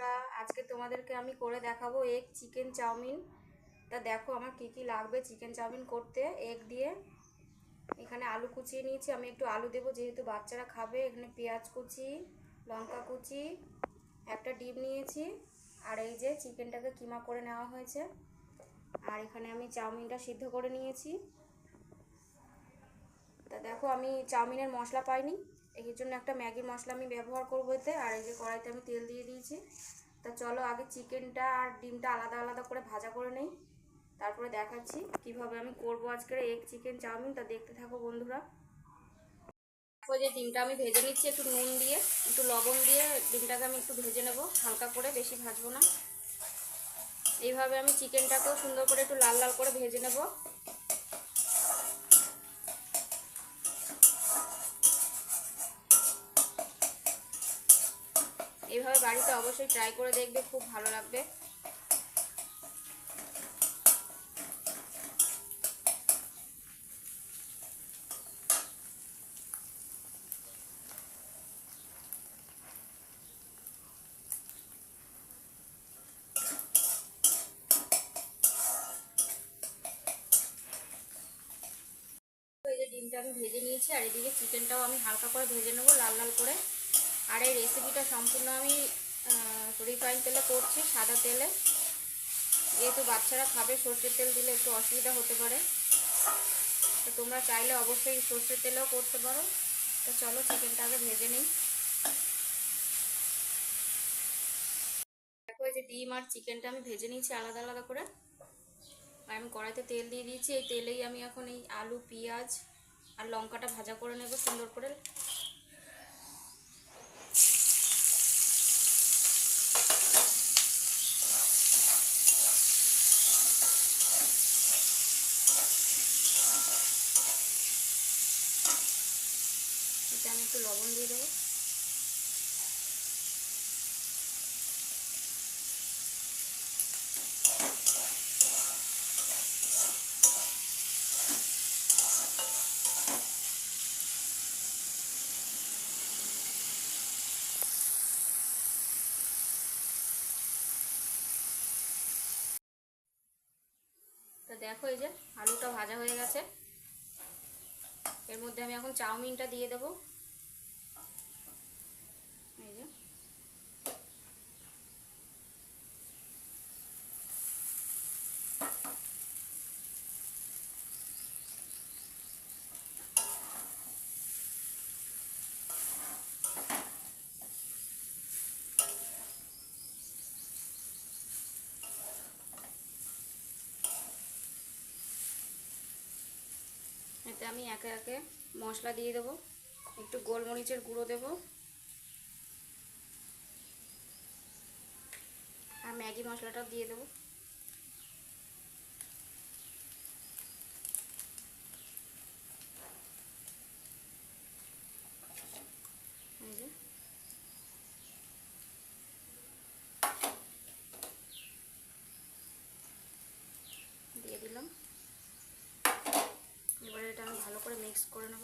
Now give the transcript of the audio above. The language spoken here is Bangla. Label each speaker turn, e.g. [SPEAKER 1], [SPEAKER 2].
[SPEAKER 1] বন্ধুরা, আজকে তোমাদেরকে আমি করে দেখাবো এগ চিকেন চাউমিন। তা দেখো আমার কি কি লাগবে চিকেন চাউমিন করতে। এগ দিয়ে এখানে আলু কুচিয়ে নিয়েছি, আমি একটু আলু দেবো যেহেতু বাচ্চারা খাবে। এখানে পেঁয়াজ কুচি, লঙ্কা কুচি, একটা ডিম নিয়েছি, আর এই যে চিকেনটাকে কিমা করে নেওয়া হয়েছে। আর এখানে আমি চাউমিনটা সিদ্ধ করে নিয়েছি। তা দেখো আমি চাউমিনের মশলা পাইনি, এর জন্য একটা ম্যাগির মশলা আমি ব্যবহার করবো এতে। আর এই যে কড়াইতে আমি তেল দিয়ে দিয়েছি। তা চলো আগে চিকেনটা আর ডিমটা আলাদা আলাদা করে ভাজা করে নেই, তারপরে দেখাচ্ছি কিভাবে আমি করবো আজকের এগ চিকেন চাউমিন। তা দেখতে থাকো বন্ধুরা। ওই যে ডিমটা আমি ভেজে নিচ্ছি একটু নুন দিয়ে, একটু লবণ দিয়ে ডিমটাকে আমি একটু ভেজে নেব হালকা করে, বেশি ভাজবো না। এইভাবে আমি চিকেনটাকেও সুন্দর করে একটু লাল লাল করে ভেজে নেব। এইভাবে বাড়িতে অবশ্যই ট্রাই করে দেখবে, খুব ভালো লাগবে। এই যে ডিমটা আমি ভেজে নিয়েছি, আর এদিকে চিকেনটাও আমি হালকা করে ভেজে নেবো লাল লাল করে। আর এই রেসিপিটা সম্পূর্ণ আমি রিফাইন তেলে করছি, সাদা তেলে, যেহেতু বাচ্চারা খাবে সর্ষের তেল দিলে একটু অসুবিধা হতে পারে। তো তোমরা চাইলে অবশ্যই সর্ষের তেলেও করতে পারো। তো চলো চিকেনটা আগে ভেজে নিই। দেখো এই যে ডিম আর চিকেনটা আমি ভেজে নিয়েছি আলাদা আলাদা করে। আর আমি কড়াইতে তেল দিয়ে দিয়েছি, এই তেলেই আমি এখন এই আলু, পেঁয়াজ আর লঙ্কাটা ভাজা করে নেব সুন্দর করে। এতে আমি একটু লবণ দিয়ে দেবো। তো দেখো এই যে আলুটা ভাজা হয়ে গেছে, এর মধ্যে আমি এখন চাউমিনটা দিয়ে দেবো। এই যে এতে আমি একে একে মশলা দিয়ে দেবো, একটু গোলমরিচের গুঁড়ো দেবো, আর ম্যাগি মশলাটাও দিয়ে দেবো। এই যে দিয়ে দিলাম। এবারে এটা আমি ভালো করে মিক্স করে নেব।